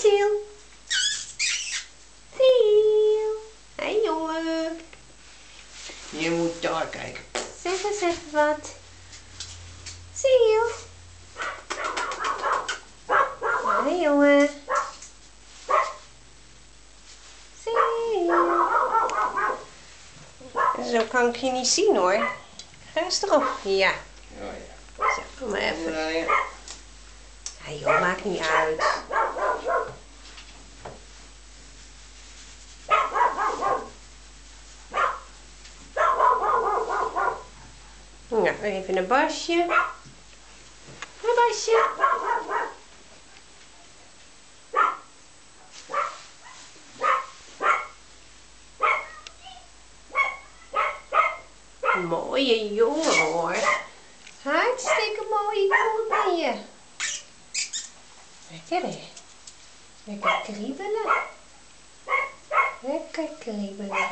Ziel. Ziel. Hé jongen. Je moet daar kijken. Zeg eens even wat. Ziel. Hé jongen. Ziel. Zo kan ik je niet zien hoor. Ga eens erop. Ja. Oh ja. Zo, kom maar even. Ja. Hé joh, maakt niet uit. Ja, even een basje. Een basje. Mooie jongen hoor. Hartstikke mooie jongen ben je. Lekker hè. Lekker kriebelen. Lekker kriebelen.